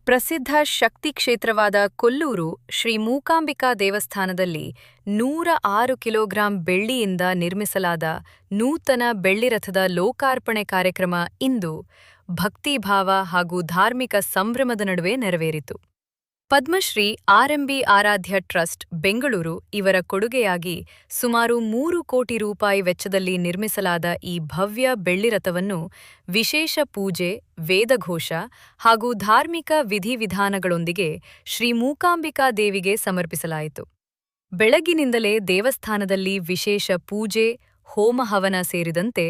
ಪ್ರಸಿದ್ಧ ಶಕ್ತಿ ಕ್ಷೇತ್ರವಾದ ಕೊಲ್ಲೂರು ಶ್ರೀ ಮೂಕಾಂಬಿಕಾ ದೇವಸ್ಥಾನದಲ್ಲಿ 106 ಕಿಲೋಗ್ರಾಂ ಬೆಳ್ಳಿಯಿಂದ ನಿರ್ಮಿಸಲಾದ ನೂತನ ಬೆಳ್ಳಿರಥದ ಲೋಕಾರ್ಪಣೆ ಕಾರ್ಯಕ್ರಮ ಇಂದು ಭಕ್ತಿಭಾವ ಹಾಗೂ ಧಾರ್ಮಿಕ ಸಂಭ್ರಮದ ನಡುವೆ ನೆರವೇರಿತು. ಪದ್ಮಶ್ರೀ ಆರ್ಎಂಬಿ ಆರಾಧ್ಯ ಟ್ರಸ್ಟ್ ಬೆಂಗಳೂರು ಇವರ ಕೊಡುಗೆಯಾಗಿ ಸುಮಾರು 3 ಕೋಟಿ ರೂಪಾಯಿ ವೆಚ್ಚದಲ್ಲಿ ನಿರ್ಮಿಸಲಾದ ಈ ಭವ್ಯ ಬೆಳ್ಳಿರಥವನ್ನು ವಿಶೇಷ ಪೂಜೆ, ವೇದಘೋಷ ಹಾಗೂ ಧಾರ್ಮಿಕ ವಿಧಿವಿಧಾನಗಳೊಂದಿಗೆ ಶ್ರೀ ಮೂಕಾಂಬಿಕಾ ದೇವಿಗೆ ಸಮರ್ಪಿಸಲಾಯಿತು. ಬೆಳಗ್ಗಿನಿಂದಲೇ ದೇವಸ್ಥಾನದಲ್ಲಿ ವಿಶೇಷ ಪೂಜೆ, ಹೋಮ-ಹವನ ಸೇರಿದಂತೆ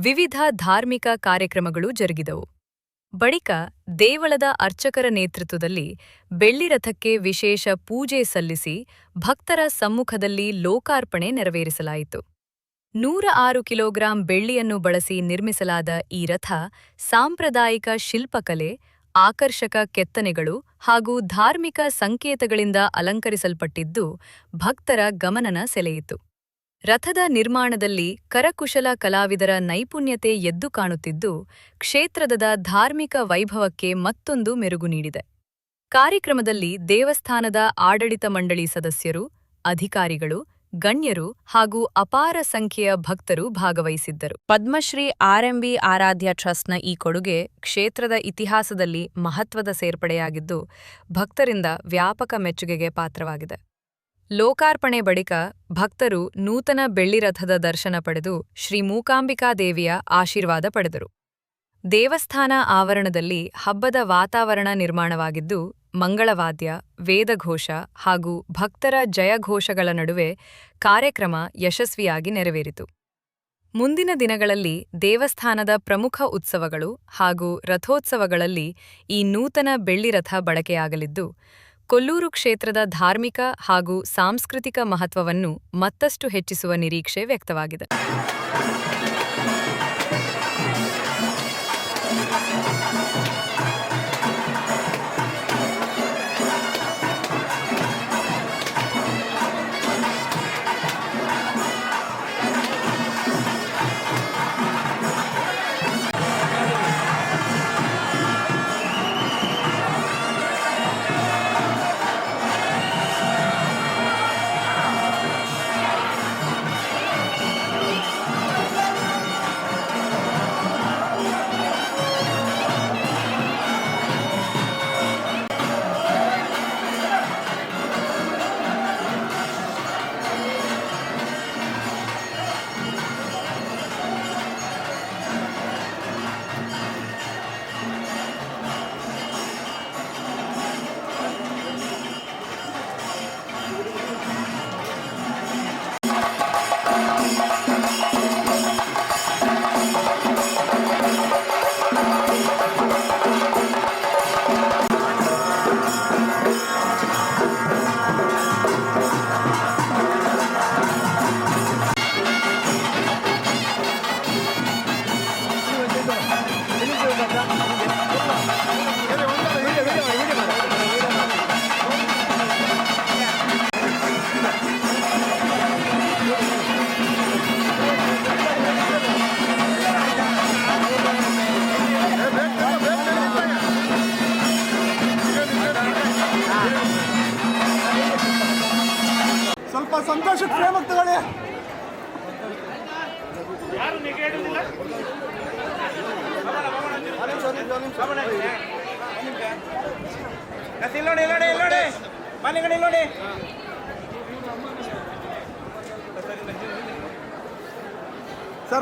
ವಿವಿಧ ಧಾರ್ಮಿಕ ಕಾರ್ಯಕ್ರಮಗಳು ಜರುಗಿದವು. ಬಳಿಕ ದೇವಳದ ಅರ್ಚಕರ ನೇತೃತ್ವದಲ್ಲಿ ಬೆಳ್ಳಿರಥಕ್ಕೆ ವಿಶೇಷ ಪೂಜೆ ಸಲ್ಲಿಸಿ ಭಕ್ತರ ಸಮ್ಮುಖದಲ್ಲಿ ಲೋಕಾರ್ಪಣೆ ನೆರವೇರಿಸಲಾಯಿತು. 106 ಕಿಲೋಗ್ರಾಂ ಬೆಳ್ಳಿಯನ್ನು ಬಳಸಿ ನಿರ್ಮಿಸಲಾದ ಈ ರಥ ಸಾಂಪ್ರದಾಯಿಕ ಶಿಲ್ಪಕಲೆ, ಆಕರ್ಷಕ ಕೆತ್ತನೆಗಳು ಹಾಗೂ ಧಾರ್ಮಿಕ ಸಂಕೇತಗಳಿಂದ ಅಲಂಕರಿಸಲ್ಪಟ್ಟಿದ್ದು ಭಕ್ತರ ಗಮನ ಸೆಳೆಯಿತು. ರಥದ ನಿರ್ಮಾಣದಲ್ಲಿ ಕರಕುಶಲ ಕಲಾವಿದರ ನೈಪುಣ್ಯತೆ ಎದ್ದು ಕಾಣುತ್ತಿದ್ದು ಕ್ಷೇತ್ರದ ಧಾರ್ಮಿಕ ವೈಭವಕ್ಕೆ ಮತ್ತೊಂದು ಮೆರುಗು ನೀಡಿದೆ. ಕಾರ್ಯಕ್ರಮದಲ್ಲಿ ದೇವಸ್ಥಾನದ ಆಡಳಿತ ಮಂಡಳಿ ಸದಸ್ಯರು, ಅಧಿಕಾರಿಗಳು, ಗಣ್ಯರು ಹಾಗೂ ಅಪಾರ ಸಂಖ್ಯೆಯ ಭಕ್ತರು ಭಾಗವಹಿಸಿದ್ದರು. ಪದ್ಮಶ್ರೀ ಆರ್ಎಂಬಿ ಆರಾಧ್ಯ ಟ್ರಸ್ಟ್ನ ಈ ಕೊಡುಗೆ ಕ್ಷೇತ್ರದ ಇತಿಹಾಸದಲ್ಲಿ ಮಹತ್ವದ ಸೇರ್ಪಡೆಯಾಗಿದ್ದು ಭಕ್ತರಿಂದ ವ್ಯಾಪಕ ಮೆಚ್ಚುಗೆಗೆ ಪಾತ್ರವಾಗಿದೆ. ಲೋಕಾರ್ಪಣೆ ಬಳಿಕ ಭಕ್ತರು ನೂತನ ಬೆಳ್ಳಿರಥದ ದರ್ಶನ ಪಡೆದು ಶ್ರೀ ಮೂಕಾಂಬಿಕಾ ದೇವಿಯ ಆಶೀರ್ವಾದ ಪಡೆದರು. ದೇವಸ್ಥಾನ ಆವರಣದಲ್ಲಿ ಹಬ್ಬದ ವಾತಾವರಣ ನಿರ್ಮಾಣವಾಗಿದ್ದು ಮಂಗಳವಾದ್ಯ, ವೇದಘೋಷ ಹಾಗೂ ಭಕ್ತರ ಜಯಘೋಷಗಳ ನಡುವೆ ಕಾರ್ಯಕ್ರಮ ಯಶಸ್ವಿಯಾಗಿ ನೆರವೇರಿತು. ಮುಂದಿನ ದಿನಗಳಲ್ಲಿ ದೇವಸ್ಥಾನದ ಪ್ರಮುಖ ಉತ್ಸವಗಳು ಹಾಗೂ ರಥೋತ್ಸವಗಳಲ್ಲಿ ಈ ನೂತನ ಬೆಳ್ಳಿರಥ ಬಳಕೆಯಾಗಲಿದ್ದು ಕೊಲ್ಲೂರು ಕ್ಷೇತ್ರದ ಧಾರ್ಮಿಕ ಹಾಗೂ ಸಾಂಸ್ಕೃತಿಕ ಮಹತ್ವವನ್ನು ಮತ್ತಷ್ಟು ಹೆಚ್ಚಿಸುವ ನಿರೀಕ್ಷೆ ವ್ಯಕ್ತವಾಗಿದೆ. ಸ್ವಲ್ಪ ಸಂತೋಷಕ್ಕೆ ಪ್ರೇಮ ತಗೊಳ್ಳಿ.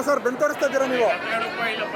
ಸರ್ ಬೆನ್ ತೋರಿಸ್ತಾ ಇದ್ದೀರಾ ನೀವು?